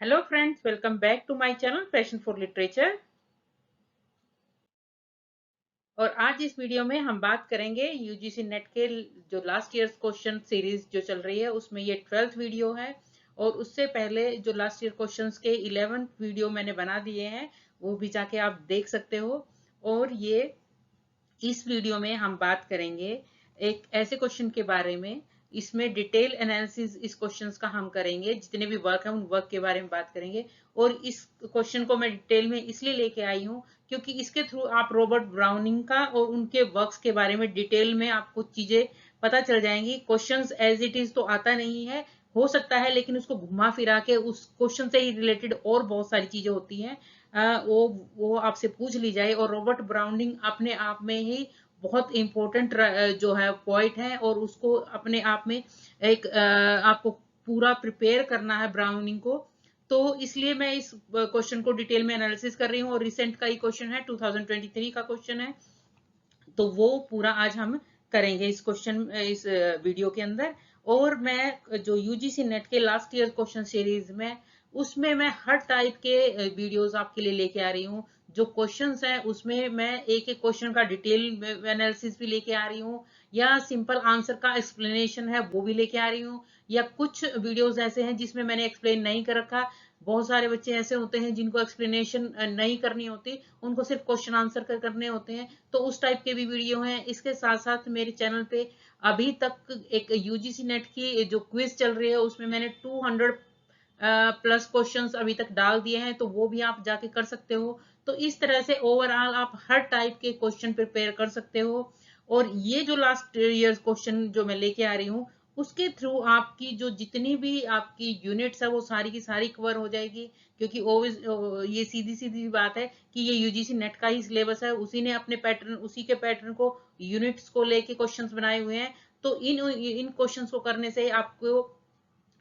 Hello friends, welcome back to my channel Passion for Literature। और आज इस video में हम बात करेंगे यूजीसी नेट के जो लास्ट ईयर क्वेश्चन सीरीज जो चल रही है उसमें ये 12th वीडियो है। और उससे पहले जो लास्ट ईयर क्वेश्चंस के 11th वीडियो मैंने बना दिए हैं वो भी जाके आप देख सकते हो। और ये इस वीडियो में हम बात करेंगे एक ऐसे क्वेश्चन के बारे में, इसमें डिटेल एनालिसिस इस क्वेश्चंस का हम करेंगे, जितने भी वर्क है उन वर्क के बारे में बात करेंगे। और इस क्वेश्चन को मैं डिटेल में इसलिए लेके आई हूँ क्योंकि इसके थ्रू आप रॉबर्ट ब्राउनिंग का और उनके वर्क्स के बारे में डिटेल में आपको चीजें पता चल जाएंगी। क्वेश्चंस एज इट इज तो आता नहीं है, हो सकता है, लेकिन उसको घुमा फिरा के उस क्वेश्चन से ही रिलेटेड और बहुत सारी चीजें होती हैं वो आपसे पूछ ली जाए। और रॉबर्ट ब्राउनिंग अपने आप में ही बहुत इंपॉर्टेंट जो है पॉइंट है, और उसको अपने आप में एक आपको पूरा प्रिपेयर करना है ब्राउनिंग को। तो इसलिए मैं इस क्वेश्चन को डिटेल में एनालिसिस कर रही हूँ। और रिसेंट का ही क्वेश्चन है, 2023 का क्वेश्चन है, तो वो पूरा आज हम करेंगे इस वीडियो के अंदर। और मैं जो यूजीसी नेट के लास्ट ईयर क्वेश्चन सीरीज में, उसमें मैं हर टाइप के वीडियोस आपके लिए लेके आ रही हूँ। जो क्वेश्चंस हैं उसमें मैं एक एक क्वेश्चन का डिटेल एनालिसिस भी लेके आ रही हूँ, या सिंपल आंसर का एक्सप्लेनेशन है वो भी लेके आ रही हूँ, या कुछ वीडियोस ऐसे हैं जिसमें मैंने एक्सप्लेन नहीं कर रखा। बहुत सारे बच्चे ऐसे होते हैं जिनको एक्सप्लेनेशन नहीं करनी होती, उनको सिर्फ क्वेश्चन आंसर करने होते हैं, तो उस टाइप के भी वीडियो हैं। इसके साथ साथ मेरे चैनल पे अभी तक एक यूजीसी नेट की जो क्विज चल रही है उसमें मैंने 200 प्लस क्वेश्चंस अभी तक डाल दिए हैं, तो वो भी आप जाके कर सकते हो। तो इस तरह से ओवरऑल आप हर टाइप के क्वेश्चन प्रिपेयर कर सकते हो। और ये जो लास्ट ईयर क्वेश्चन जो मैं लेके आ रही हूँ उसके थ्रू आपकी जो जितनी भी आपकी यूनिट्स है वो सारी की सारी कवर हो जाएगी। क्योंकि ये सीधी सीधी बात है कि ये यूजीसी नेट का ही सिलेबस है, उसी ने अपने पैटर्न, उसी के पैटर्न को यूनिट्स को लेके क्वेश्चंस बनाए हुए हैं। तो इन क्वेश्चंस को करने से आपको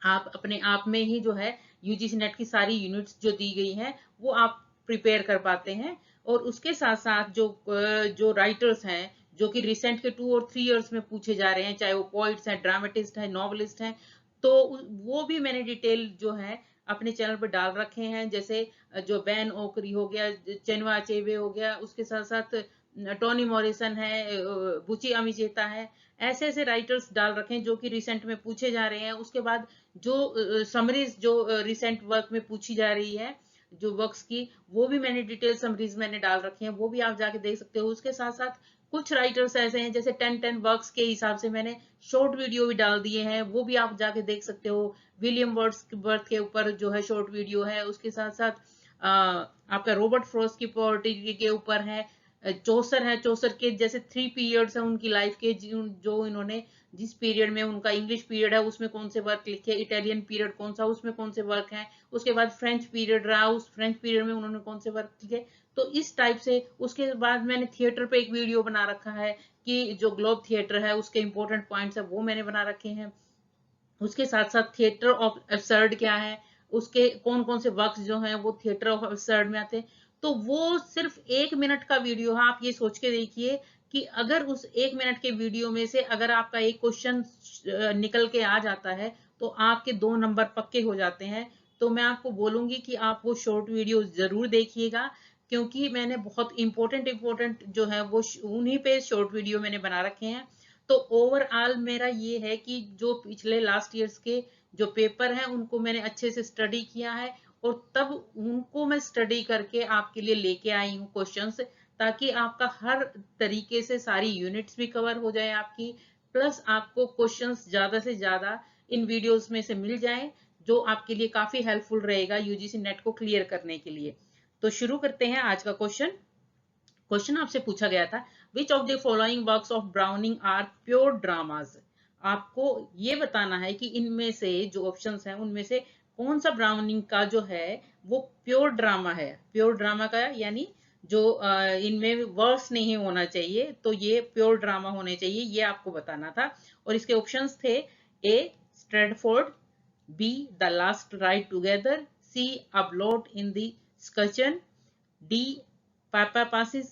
आप अपने आप में ही जो है यूजीसी नेट की सारी यूनिट्स जो दी गई हैं वो आप प्रिपेयर कर पाते हैं। और उसके साथ साथ जो राइटर्स हैं जो कि रिसेंट के 2 और 3 इयर्स में पूछे जा रहे हैं, चाहे वो पोइट्स हैं, ड्रामेटिस्ट हैं, नॉवलिस्ट हैं, तो वो भी मैंने डिटेल जो है अपने चैनल पर डाल रखे हैं। जैसे जो बैन ओकरी हो गया, चेनवा अचेबे हो गया, उसके साथ साथ टोनी मॉरिसन है, बुची अमिचेता है, ऐसे ऐसे राइटर्स डाल रखे हैं जो कि रिसेंट में पूछे जा रहे हैं। उसके बाद जो समरीज जो रिसेंट वर्क में पूछी जा रही है, जो वर्क्स की, वो भी मैंने डिटेल समरीज मैंने डाल रखे हैं, वो भी आप जाके देख सकते हो। उसके साथ साथ कुछ राइटर्स ऐसे हैं जैसे 10 वर्क्स के हिसाब से मैंने शॉर्ट वीडियो भी डाल दिए हैं, वो भी आप जाके देख सकते हो। विलियम वर्थ के ऊपर जो है शॉर्ट वीडियो है, उसके साथ साथ आपका रॉबर्ट फ्रॉस्ट की पोवर्टी के ऊपर है। चौसर है, चौसर के जैसे 3 पीरियड्स हैं उनकी लाइफ के, जो इन्होंने जिस पीरियड में, उनका इंग्लिश पीरियड है उसमें कौन से वर्क लिखे, इटालियन पीरियड कौन सा उसमें कौन से वर्क हैं, उसके बाद फ्रेंच पीरियड रहा, उस फ्रेंच पीरियड में उन्होंने कौन से वर्क लिखे। तो इस टाइप से उसके बाद मैंने थिएटर पे एक वीडियो बना रखा है कि जो ग्लोब थिएटर है उसके इंपॉर्टेंट पॉइंट्स है वो मैंने बना रखे हैं। उसके साथ साथ थिएटर ऑफ एब्सर्ड क्या है, उसके कौन कौन से वर्क्स जो हैं वो थिएटर ऑफ एब्सर्ड में आते हैं। तो वो सिर्फ 1 मिनट का वीडियो है। आप ये सोच के देखिए कि अगर उस 1 मिनट के वीडियो में से अगर आपका एक क्वेश्चन निकल के आ जाता है तो आपके 2 नंबर पक्के हो जाते हैं। तो मैं आपको बोलूंगी कि आप वो शॉर्ट वीडियो जरूर देखिएगा, क्योंकि मैंने बहुत इंपॉर्टेंट जो है वो उन्हीं पे शॉर्ट वीडियो मैंने बना रखे हैं। तो ओवरऑल मेरा ये है कि जो पिछले लास्ट ईयर्स के जो पेपर हैं उनको मैंने अच्छे से स्टडी किया है, और तब उनको मैं स्टडी करके आपके लिए लेके आई हूँ क्वेश्चंस, ताकि आपका हर तरीके से सारी यूनिट्स भी कवर हो जाए आपकी, प्लस आपको क्वेश्चंस ज्यादा से ज्यादा इन वीडियोस में से मिल जाए, जो आपके लिए काफी हेल्पफुल रहेगा यूजीसी नेट को क्लियर करने के लिए। तो शुरू करते हैं आज का क्वेश्चन। क्वेश्चन आपसे पूछा गया था, which of the following works of Browning are pure dramas. आपको ये बताना है कि इनमें से जो ऑप्शंस हैं उनमें से कौन सा ब्राउनिंग का जो है वो प्योर ड्रामा है। प्योर ड्रामा का यानी जो इनमें वर्ड्स नहीं होना चाहिए, तो ये प्योर ड्रामा होने चाहिए, ये आपको बताना था। और इसके ऑप्शंस थे, A Stratford, B the last ride together, C upload in the स्कचन, D Pippa Passes,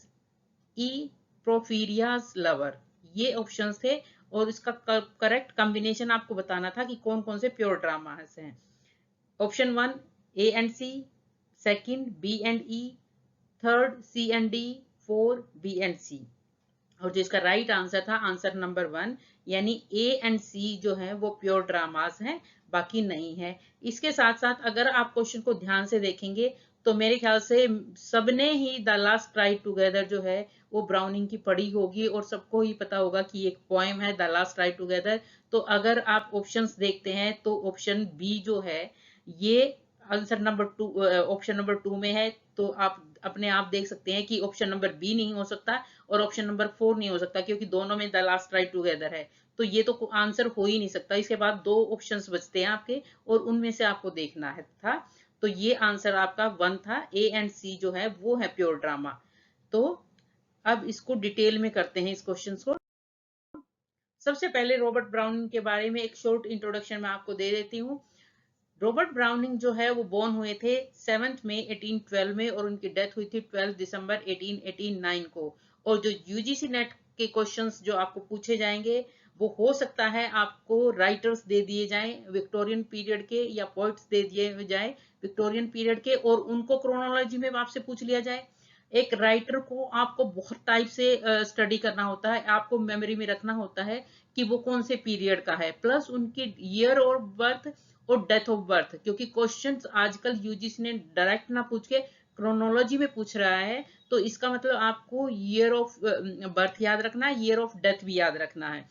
E Porphyria's lover. ये ऑप्शंस थे, और इसका करेक्ट कॉम्बिनेशन आपको बताना था कि कौन कौन से प्योर ड्रामा हैं। Option 1 A and C, second B and E, third C and D, four B and C। और जो इसका राइट आंसर था आंसर नंबर 1, यानी A एंड C जो है वो प्योर ड्रामास हैं, बाकी नहीं है। इसके साथ साथ अगर आप क्वेश्चन को ध्यान से देखेंगे तो मेरे ख्याल से सबने ही द लास्ट राइड टुगेदर जो है वो ब्राउनिंग की पढ़ी होगी और सबको ही पता होगा कि एक पोएम है द लास्ट राइड टुगेदर। तो अगर आप ऑप्शंस देखते हैं तो ऑप्शन बी जो है ये आंसर नंबर 2, ऑप्शन नंबर 2 में है। तो आप अपने आप देख सकते हैं कि ऑप्शन नंबर बी नहीं हो सकता और ऑप्शन नंबर 4 नहीं हो सकता, क्योंकि दोनों में द लास्ट राइड टुगेदर है। तो ये तो आंसर हो ही नहीं सकता। इसके बाद 2 ऑप्शंस बचते हैं आपके और उनमें से आपको देखना है था। तो ये आंसर आपका 1 था। ए एंड सी जो है वो है प्योर ड्रामा। तो अब इसको डिटेल में करते हैं इस क्वेश्चन को। सबसे पहले रॉबर्ट ब्राउनिंग के बारे में एक शॉर्ट इंट्रोडक्शन मैं आपको दे देती हूँ। रॉबर्ट ब्राउनिंग जो है वो बोर्न हुए थे 7 मई 1812 में और उनकी डेथ हुई थी 12 दिसंबर 1889 को। और जो यूजीसी नेट के क्वेश्चंस जो आपको पूछे जाएंगे वो हो सकता है आपको राइटर्स दे दिए जाएं विक्टोरियन पीरियड के या पोइट्स दे दिए जाएं विक्टोरियन पीरियड के और उनको क्रोनोलॉजी में आपसे पूछ लिया जाए। एक राइटर को आपको बहुत टाइप से स्टडी करना होता है, आपको मेमोरी में रखना होता है कि वो कौन से पीरियड का है, प्लस उनकी ईयर ऑफ बर्थ और डेथ ऑफ बर्थ, क्योंकि क्वेश्चंस आजकल यूजीसी ने डायरेक्ट ना पूछ के क्रोनोलॉजी में पूछ रहा है। तो इसका मतलब आपको ईयर ऑफ बर्थ याद रखना है, ईयर ऑफ डेथ भी याद रखना है।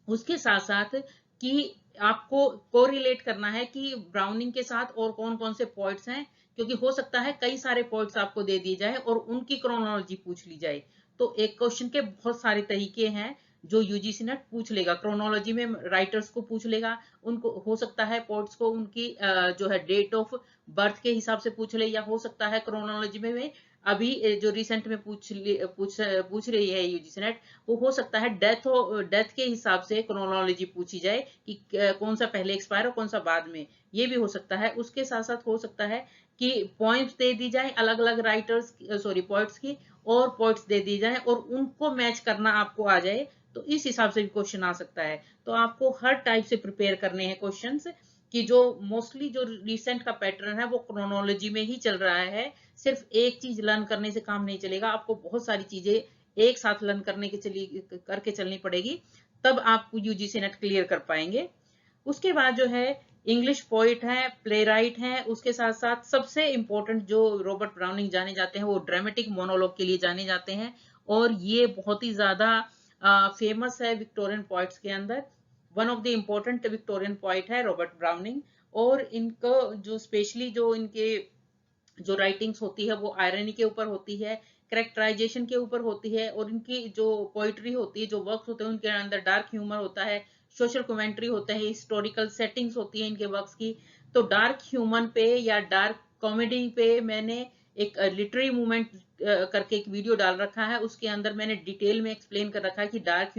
उसके साथ साथ कि आपको कोरिलेट करना है कि ब्राउनिंग के साथ और कौन कौन से पॉइंट्स हैं, क्योंकि हो सकता है कई सारे पॉइंट्स आपको दे दिए जाए और उनकी क्रोनोलॉजी पूछ ली जाए। तो एक क्वेश्चन के बहुत सारे तरीके हैं जो यूजीसी नेट पूछ लेगा। क्रोनोलॉजी में राइटर्स को पूछ लेगा, उनको हो सकता है पॉइंट्स को उनकी जो है डेट ऑफ बर्थ के हिसाब से पूछ ले, या हो सकता है क्रोनोलॉजी में अभी जो रिसेंट में पूछ रही है यूजीसी नेट, वो हो सकता है डेथ के हिसाब से क्रोनोलॉजी पूछी जाए कि कौन सा पहले एक्सपायर और कौन सा बाद में, ये भी हो सकता है। उसके साथ साथ हो सकता है कि पॉइंट्स दे दी जाए अलग अलग राइटर्स सॉरी पॉइंट्स की, और पॉइंट्स दे दी जाए और उनको मैच करना आपको आ जाए, तो इस हिसाब से भी क्वेश्चन आ सकता है। तो आपको हर टाइप से प्रिपेयर करने हैं क्वेश्चंस कि जो मोस्टली जो रिसेंट का पैटर्न है वो क्रोनोलॉजी में ही चल रहा है। सिर्फ एक चीज लर्न करने से काम नहीं चलेगा, आपको बहुत सारी चीजें एक साथ लर्न करके चलनी पड़ेगी, तब आप यूजीसी नेट क्लियर कर पाएंगे। उसके बाद जो है इंग्लिश पोइट है, प्ले राइट है, उसके साथ साथ सबसे इंपॉर्टेंट जो रॉबर्ट ब्राउनिंग जाने जाते हैं वो ड्रामेटिक मोनोलॉग के लिए जाने जाते हैं, और ये बहुत ही ज्यादा फेमस है विक्टोरियन पोइट्स के अंदर। One of the important Victorian poet है रॉबर्ट ब्राउनिंग। और इनको जो स्पेशली जो इनके जो राइटिंग्स होती है वो आयरनी के ऊपर होती है, करेक्टराइजेशन के ऊपर होती है, और इनकी जो पोइट्री होती है, जो वर्क्स होते हैं, उनके अंदर डार्क ह्यूमर होता है, सोशल कमेंट्री होता है, हिस्टोरिकल सेटिंग्स होती है इनके वर्क्स की। तो डार्क ह्यूमर पे या डार्क कॉमेडी पे मैंने एक लिटरेरी मूवमेंट करके एक वीडियो डाल रखा है, उसके अंदर मैंने डिटेल में एक्सप्लेन कर रखा है कि डार्क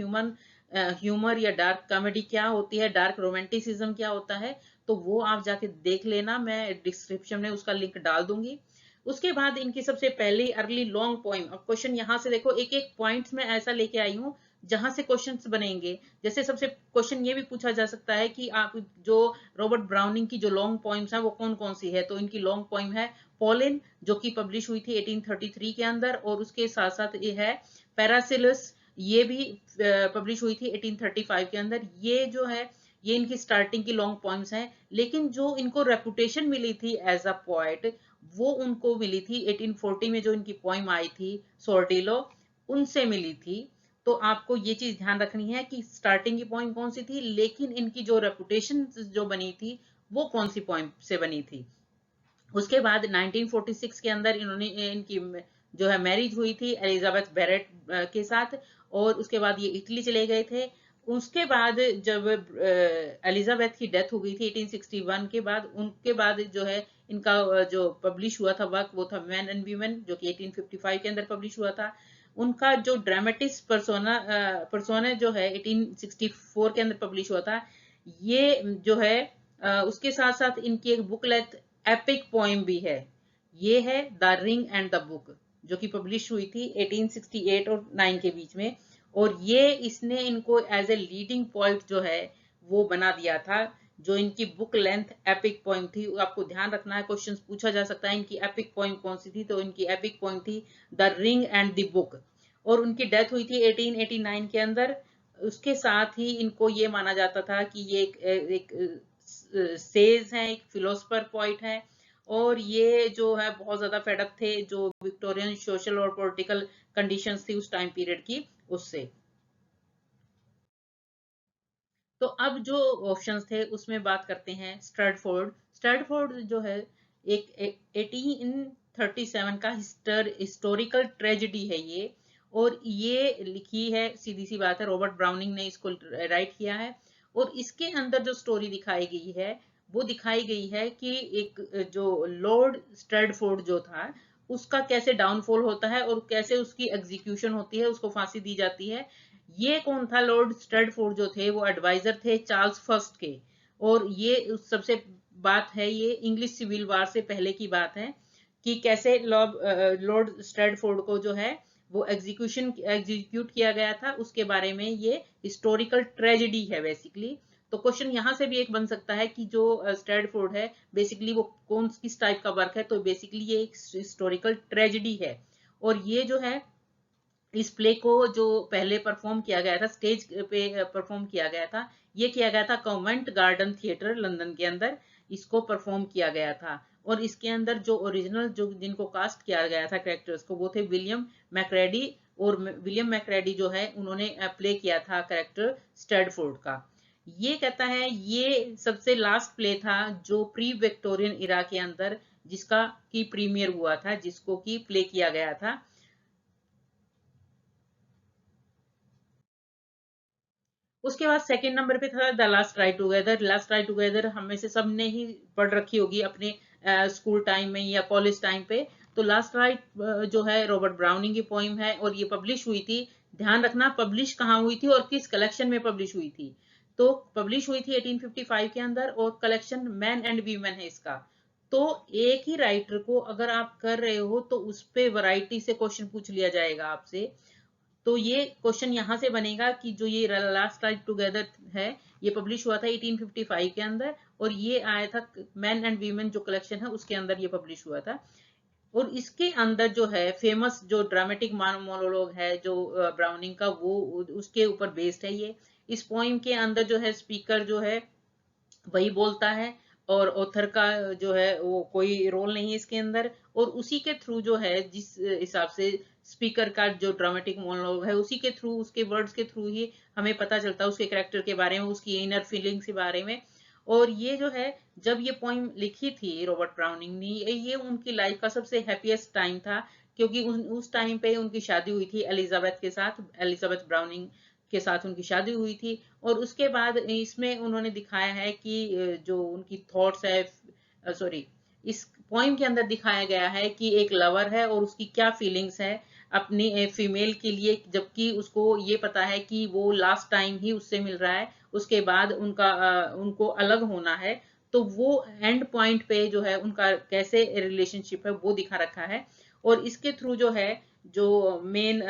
ह्यूमर या डार्क कॉमेडी क्या होती है, डार्क रोमांटिसिज्म क्या होता है। तो वो आप जाके देख लेना, मैं डिस्क्रिप्शन में उसका लिंक डाल दूंगी। उसके बाद इनकी सबसे पहली अर्ली लॉन्ग पोइम। अब क्वेश्चन यहाँ से देखो, एक एक पॉइंट्स में ऐसा लेके आई हूँ जहां से क्वेश्चंस बनेंगे। जैसे सबसे क्वेश्चन ये भी पूछा जा सकता है कि आप जो रॉबर्ट ब्राउनिंग की जो लॉन्ग पोइम्स हैं वो कौन कौन सी है। तो इनकी लॉन्ग पोइम है पोलिन, जो कि पब्लिश हुई थी 1833 के अंदर, और उसके साथ साथ ये है पैरासिलस, ये भी पब्लिश हुई थी 1835 के अंदर। ये जो है ये इनकी स्टार्टिंग की लॉन्ग पोइम्स हैं, लेकिन जो इनको रेपुटेशन मिली थी एज अ पोएट वो उनको मिली थी 1840 में, जो इनकी पोइम आई थी सोर्डिलो, उनसे मिली थी। तो आपको ये चीज ध्यान रखनी है कि स्टार्टिंग की पोइम कौन सी थी, लेकिन इनकी जो रेपुटेशन जो बनी थी वो कौन सी पोइम से बनी थी। उसके बाद 1946 के अंदर इन्होंने इनकी जो है मैरिज हुई थी एलिजाबेथ बैरेट के साथ, और उसके बाद ये इटली चले गए थे। उसके बाद जब एलिजाबेथ की डेथ हो गई थी 1861 के बाद, उनके बाद जो है इनका जो पब्लिश हुआ था वर्क वो था मैन एंड वीमेन, जो कि 1855 के अंदर पब्लिश हुआ था। उनका जो ड्रामेटिस परसोना जो है 1864 के अंदर पब्लिश हुआ था। ये जो है उसके साथ साथ इनकी एक बुकलेट एपिक पोइम भी है, ये है the ring and the book, जो कि पब्लिश हुई थी 1868 और 9 के बीच में। और ये इसने इनको एज ए लीडिंग पोइट जो है वो बना दिया था, जो इनकी बुक लेंथ एपिक पोइम थी, आपको ध्यान रखना है, क्वेश्चन पूछा जा सकता है इनकी एपिक पोइम कौन सी थी, तो इनकी एपिक पोइम थी the ring and the book, और उनकी डेथ हुई थी 1889 के अंदर। उसके साथ ही इनको ये माना जाता था कि ये एक सेज हैं, एक फिलोसफर पॉइंट है, और ये जो है बहुत ज्यादा फेडअप थे जो विक्टोरियन सोशल और पॉलिटिकल कंडीशंस थी उस टाइम पीरियड की, उससे। तो अब जो ऑप्शंस थे उसमें बात करते हैं स्ट्रैटफोर्ड। स्ट्रैटफोर्ड जो है एक 1837 का हिस्टोरिकल ट्रेजेडी है ये, और ये लिखी है, सीधी सी बात है, रॉबर्ट ब्राउनिंग ने इसको राइट किया है। और इसके अंदर जो स्टोरी दिखाई गई है वो दिखाई गई है कि एक जो लॉर्ड स्ट्रैटफोर्ड जो था उसका कैसे डाउनफॉल होता है और कैसे उसकी एग्जीक्यूशन होती है, उसको फांसी दी जाती है। ये कौन था? लॉर्ड स्ट्रैटफोर्ड जो थे वो एडवाइजर थे चार्ल्स फर्स्ट के, और ये सबसे बात है, ये इंग्लिश सिविल वार से पहले की बात है कि कैसे लॉर्ड स्ट्रैटफोर्ड को जो है वो एग्जीक्यूट किया गया था, उसके बारे में ये हिस्टोरिकल ट्रेजेडी है बेसिकली। तो क्वेश्चन यहाँ से भी एक बन सकता है कि जो स्ट्रैटफोर्ड है बेसिकली वो कौन किस टाइप का वर्क है, तो बेसिकली ये एक हिस्टोरिकल ट्रेजेडी है। और ये जो है इस प्ले को जो पहले परफॉर्म किया गया था, स्टेज पे परफॉर्म किया गया था, ये किया गया था कॉन्वेंट गार्डन थिएटर लंदन के अंदर, इसको परफॉर्म किया गया था। और इसके अंदर जो ओरिजिनल जो जिनको कास्ट किया गया था कैरेक्टर्स को, वो थे विलियम मैक्रेडी, और विलियम मैक्रेडी जो है उन्होंने प्ले किया था कैरेक्टर स्ट्रैटफोर्ड का। ये कहता है ये सबसे लास्ट प्ले था जो प्री विक्टोरियन इरा के अंदर जिसका की प्रीमियर हुआ था, जिसको की प्ले किया गया था। उसके बाद सेकंड नंबर पे था the last try together. Last try together हम में से सबने ही पढ़ रखी होगी अपने स्कूल टाइम में या कॉलेज टाइम पे। तो लास्ट ट्राई जो है रॉबर्ट ब्राउनिंग की पोइम है, और ये पब्लिश हुई थी, ध्यान रखना पब्लिश कहाँ हुई थी और किस कलेक्शन में पब्लिश हुई थी। तो पब्लिश हुई थी 1855 के अंदर, और कलेक्शन मैन एंड वीमेन है इसका। तो एक ही राइटर को अगर आप कर रहे हो तो उस पे वैरायटी से क्वेश्चन पूछ लिया जाएगा आपसे। तो ये क्वेश्चन यहाँ से बनेगा कि जो ये लास्ट लाइफ टुगेदर है ये पब्लिश हुआ था 1855 के अंदर, और ये आया था मैन एंड वीमेन जो कलेक्शन है उसके अंदर ये पब्लिश हुआ था। और इसके अंदर जो है फेमस जो ड्रामेटिक मोनोलॉग है जो ब्राउनिंग का, वो उसके ऊपर बेस्ड है ये। इस पोइम के अंदर जो है स्पीकर जो है वही बोलता है, और ऑथर का जो है वो कोई रोल नहीं है इसके अंदर। और उसी के थ्रू जो है जिस हिसाब से स्पीकर का जो ड्रामेटिक मोनोलॉग है उसी के थ्रू, उसके वर्ड्स के थ्रू ही हमें पता चलता है उसके कैरेक्टर के बारे में, उसकी इनर फीलिंग्स के बारे में। और ये जो है जब ये पोइम लिखी थी रॉबर्ट ब्राउनिंग ने, ये उनकी लाइफ का सबसे हैप्पीएस्ट टाइम था, क्योंकि उस टाइम पे उनकी शादी हुई थी एलिजाबेथ के साथ, एलिजाबेथ ब्राउनिंग के साथ उनकी शादी हुई थी। और उसके बाद इसमें उन्होंने दिखाया है कि जो उनकी थॉट्स है, सॉरी, इस पोइम के अंदर दिखाया गया है कि एक लवर है और उसकी क्या फीलिंग्स है अपनी फीमेल के लिए, जबकि उसको ये पता है कि वो लास्ट टाइम ही उससे मिल रहा है, उसके बाद उनको अलग होना है। तो वो एंड पॉइंट पे जो है उनका कैसे रिलेशनशिप है वो दिखा रखा है। और इसके थ्रू जो है जो मेन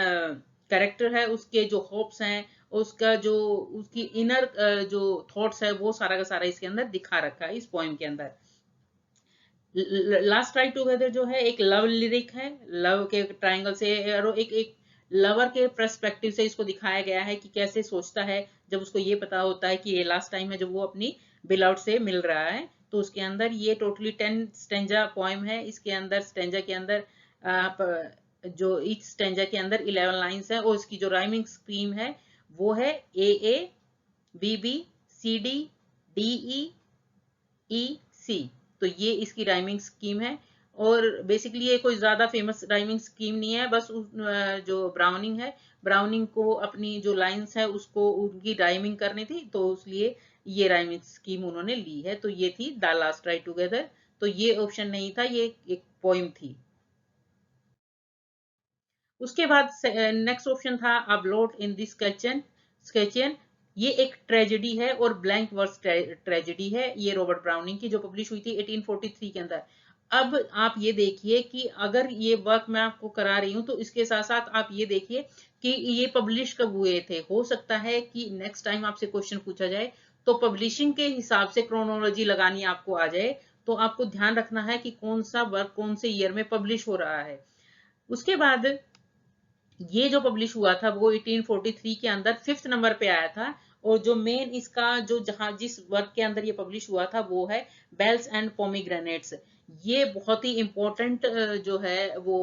कैरेक्टर है उसके जो होप्स हैं, उसका जो उसकी इनर जो थॉट्स है वो सारा का सारा इसके अंदर दिखा रखा है इस पोएम के अंदर। लास्ट ट्राई टुगेदर जो है एक लव लिरिक है, लव के ट्रायंगल से, और एक लवर के पर्सपेक्टिव से इसको दिखाया गया है कि कैसे सोचता है जब उसको ये पता होता है कि ये लास्ट टाइम है जब वो अपनी बिलआउट से मिल रहा है। तो उसके अंदर ये टोटली 10 स्टेंजा पोएम है। इसके अंदर स्टेंजा के अंदर जो ईच स्टेंजा के अंदर 11 लाइंस है, और इसकी जो राइमिंग स्कीम है वो है A B B C D D E E C. तो ये इसकी राइमिंग स्कीम है, और बेसिकली ये कोई ज्यादा फेमस राइमिंग स्कीम नहीं है, बस जो ब्राउनिंग है, ब्राउनिंग को अपनी जो लाइंस है उसको उनकी राइमिंग करनी थी, तो इसलिए ये राइमिंग स्कीम उन्होंने ली है। तो ये थी द लास्ट ट्राई टुगेदर। तो ये ऑप्शन नहीं था, ये एक पोइम थी। उसके बाद नेक्स्ट ऑप्शन था अपलोड इन दिस स्केचन। ये एक ट्रेजेडी है और ब्लैंक वर्स ट्रेजेडी है, ये रॉबर्ट ब्राउनिंग की जो पब्लिश हुई थी 1843 के अंदर। अब आप ये देखिए कि अगर ये वर्क मैं आपको करा रही हूं तो इसके साथ साथ आप ये देखिए कि ये पब्लिश कब हुए थे। हो सकता है कि नेक्स्ट टाइम आपसे क्वेश्चन पूछा जाए तो पब्लिशिंग के हिसाब से क्रोनोलॉजी लगानी आपको आ जाए तो आपको ध्यान रखना है कि कौन सा वर्क कौन से ईयर में पब्लिश हो रहा है। उसके बाद ये जो पब्लिश हुआ था वो 1843 के अंदर 5th नंबर पे आया था। और जो मेन इसका जो जहां जिस वर्क के अंदर ये पब्लिश हुआ था वो है बेल्स एंड पोमीग्रेनेट्स। ये बहुत ही इंपॉर्टेंट जो है वो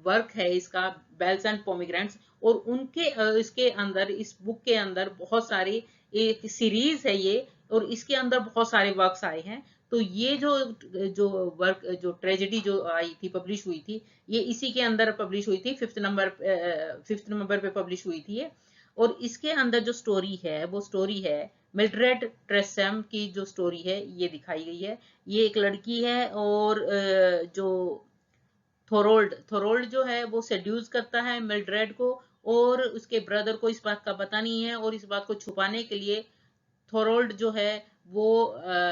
वर्क है इसका, बेल्स एंड पोमीग्रेनेट्स। और उनके इसके अंदर इस बुक के अंदर बहुत सारी एक सीरीज है ये, और इसके अंदर बहुत सारे वर्क्स आए हैं। तो ये जो जो वर्क जो ट्रेजेडी जो आई थी पब्लिश हुई थी ये इसी के अंदर पब्लिश हुई थी, 5th नंबर पे पब्लिश हुई थी ये। और इसके अंदर जो स्टोरी है वो स्टोरी है मिल्ड्रेड ट्रेसम की जो स्टोरी है ये दिखाई गई है। ये एक लड़की है और जो थोरोल्ड थोरोल्ड जो है वो सेड्यूस करता है मिल्ड्रेड को, और उसके ब्रदर को इस बात का पता नहीं है, और इस बात को छुपाने के लिए थोरोल्ड जो है वो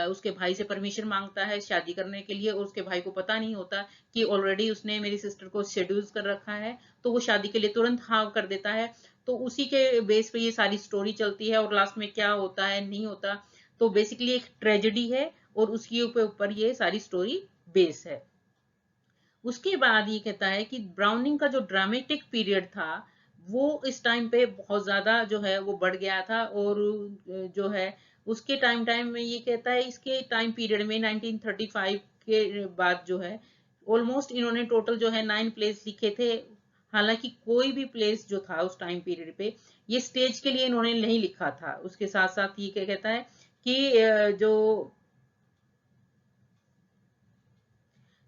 उसके भाई से परमिशन मांगता है शादी करने के लिए, और उसके भाई को पता नहीं होता कि ऑलरेडी उसने मेरी सिस्टर को शेड्यूल कर रखा है। तो वो शादी के लिए तुरंत हाँ कर देता है। तो उसी के बेस पे ये सारी स्टोरी चलती है, और लास्ट में क्या होता है नहीं होता। तो बेसिकली एक ट्रेजेडी है और उसके ऊपर ये सारी स्टोरी बेस है। उसके बाद ये कहता है कि ब्राउनिंग का जो ड्रामेटिक पीरियड था वो इस टाइम पे बहुत ज्यादा जो है वो बढ़ गया था। और जो है उसके टाइम टाइम में ये कहता है इसके टाइम पीरियड में 1935 के बाद जो है ऑलमोस्ट इन्होंने टोटल जो है 9 प्लेस लिखे थे। हालांकि कोई भी प्लेस जो था उस टाइम पीरियड पे ये स्टेज के लिए इन्होंने नहीं लिखा था। उसके साथ साथ ये क्या कहता है कि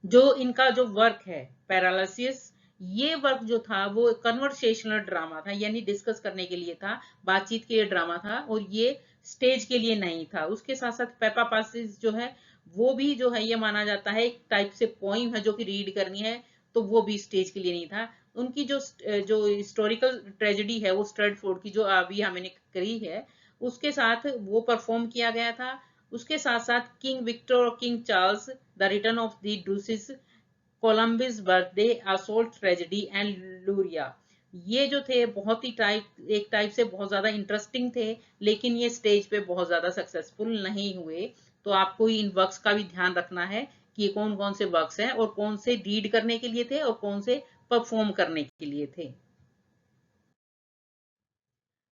जो इनका जो वर्क है पैरालिसिस, ये वर्क जो था वो कन्वर्सेशनल ड्रामा था, यानी डिस्कस करने के लिए था, बातचीत के लिए ड्रामा था, और ये स्टेज के लिए नहीं था। उसके साथ साथ पेपा पासिस जो है वो भी जो है ये माना जाता है एक टाइप से पोइम है जो कि रीड करनी है, तो वो भी स्टेज के लिए नहीं था। उनकी जो जो हिस्टोरिकल ट्रेजेडी है वो स्ट्रेटफोर्ड की जो अभी हमने करी है उसके साथ वो परफॉर्म किया गया था। उसके साथ साथ किंग विक्टर और king Charles the return of the Druses, Columbus birthday, a soul's tragedy and Luria, ये जो थे बहुत ही एक टाइप से बहुत ज्यादा इंटरेस्टिंग थे, लेकिन ये स्टेज पे बहुत ज्यादा सक्सेसफुल नहीं हुए। तो आपको इन वर्क्स का भी ध्यान रखना है कि कौन कौन से वर्क्स हैं और कौन से रीड करने के लिए थे और कौन से परफॉर्म करने के लिए थे।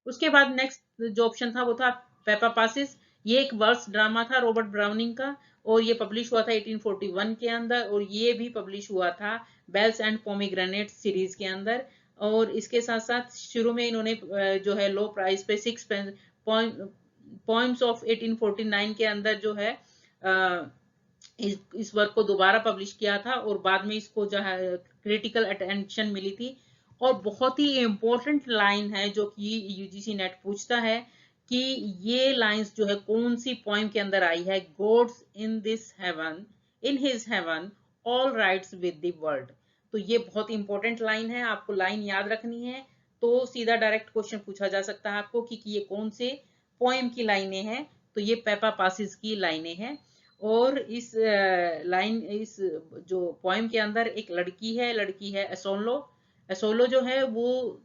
उसके बाद नेक्स्ट जो ऑप्शन था वो था पेपा पासिस। ये एक वर्स ड्रामा था रॉबर्ट ब्राउनिंग का, और ये पब्लिश हुआ था 1841 के अंदर, और ये भी पब्लिश हुआ था बेल्स एंड पोमीग्रेनेट सीरीज के अंदर। और इसके साथ साथ शुरू में इन्होंने जो है लो प्राइस पे 6 पॉइंट्स ऑफ 1849 के अंदर जो है इस वर्क को दोबारा पब्लिश किया था, और बाद में इसको जो है क्रिटिकल अटेंशन मिली थी। और बहुत ही इंपॉर्टेंट लाइन है जो कि यूजीसी नेट पूछता है कि ये लाइंस जो है कौन सी पोइम के अंदर आई है, God's in this heaven, in his heaven all rights with the world. तो ये बहुत इंपॉर्टेंट लाइन है, आपको लाइन याद रखनी है। तो सीधा डायरेक्ट क्वेश्चन पूछा जा सकता है आपको कि ये कौन से पोइम की लाइनें हैं। तो ये पेपा पासिस की लाइनें हैं। और इस इस जो पोइम के अंदर एक लड़की है एसोलो। एसोलो जो है वो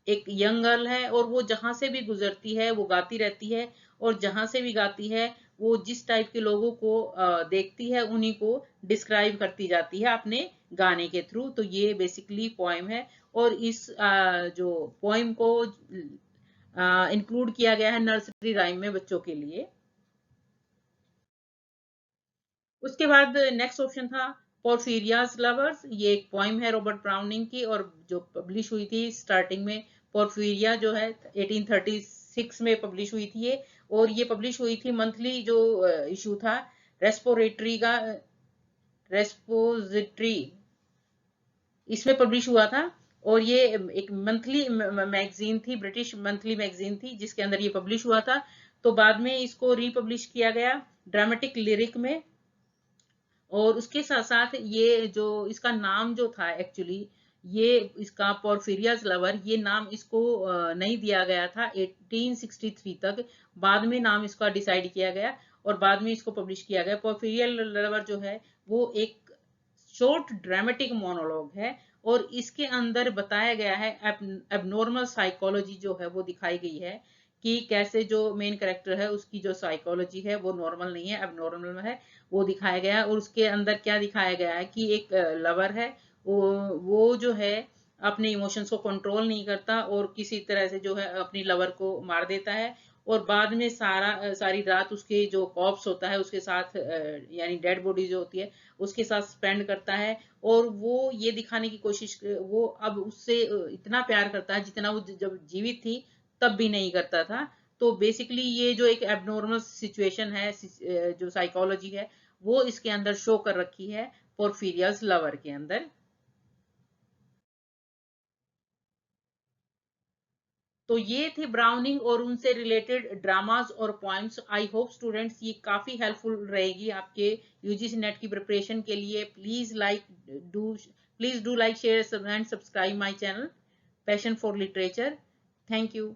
एक यंग गर्ल है, और वो जहां से भी गुजरती है वो गाती रहती है, और जहां से भी गाती है वो जिस टाइप के लोगों को देखती है उन्हीं को डिस्क्राइब करती जाती है अपने गाने के थ्रू। तो ये बेसिकली पोइम है, और इस जो पोइम को इंक्लूड किया गया है नर्सरी राइम में बच्चों के लिए। उसके बाद नेक्स्ट ऑप्शन था पोर्फिरियाज लवर्स। ये एक पोइम है रॉबर्ट ब्राउनिंग की, और जो पब्लिश हुई थी स्टार्टिंग में। पोर्फिरिया जो है 1836 में पब्लिश हुई थी ये, और ये पब्लिश हुई थी मंथली जो इशू था रेस्पोरेटरी का, रेस्पोजिटरी, इसमें पब्लिश हुआ था। और ये एक मंथली मैगजीन थी, ब्रिटिश मंथली मैगजीन थी जिसके अंदर ये पब्लिश हुआ था। तो बाद में इसको रीपब्लिश किया गया ड्रामेटिक लिरिक में। और उसके साथ साथ ये जो इसका नाम जो था एक्चुअली, ये इसका पोर्फिरियाज लवर, ये नाम इसको नहीं दिया गया था 1863 तक। बाद में नाम इसका डिसाइड किया गया और बाद में इसको पब्लिश किया गया। पोर्फिरिया लवर जो है वो एक शॉर्ट ड्रामेटिक मोनोलॉग है, और इसके अंदर बताया गया है एबनॉर्मल साइकोलॉजी जो है वो दिखाई गई है कि कैसे जो मेन कैरेक्टर है उसकी जो साइकोलॉजी है वो नॉर्मल नहीं है, अब नॉर्मल में है, वो दिखाया गया है। और उसके अंदर क्या दिखाया गया है कि एक लवर है, वो जो है अपने इमोशंस को कंट्रोल नहीं करता और किसी तरह से जो है अपनी लवर को मार देता है। और बाद में सारी रात उसके जो कॉप्स होता है उसके साथ यानी डेड बॉडी जो होती है उसके साथ स्पेंड करता है। और वो ये दिखाने की कोशिश, वो अब उससे इतना प्यार करता है जितना वो जब जीवित थी तब भी नहीं करता था। तो बेसिकली ये जो एक एबनॉर्मल सिचुएशन है, जो साइकोलॉजी है, वो इसके अंदर शो कर रखी है पोर्फिरियस लवर के अंदर। तो ये थे ब्राउनिंग और उनसे रिलेटेड ड्रामास और पॉइंट्स। आई होप स्टूडेंट्स ये काफी हेल्पफुल रहेगी आपके यूजीसी नेट की प्रिपरेशन के लिए। Please do like share and subscribe my channel passion for literature. Thank you.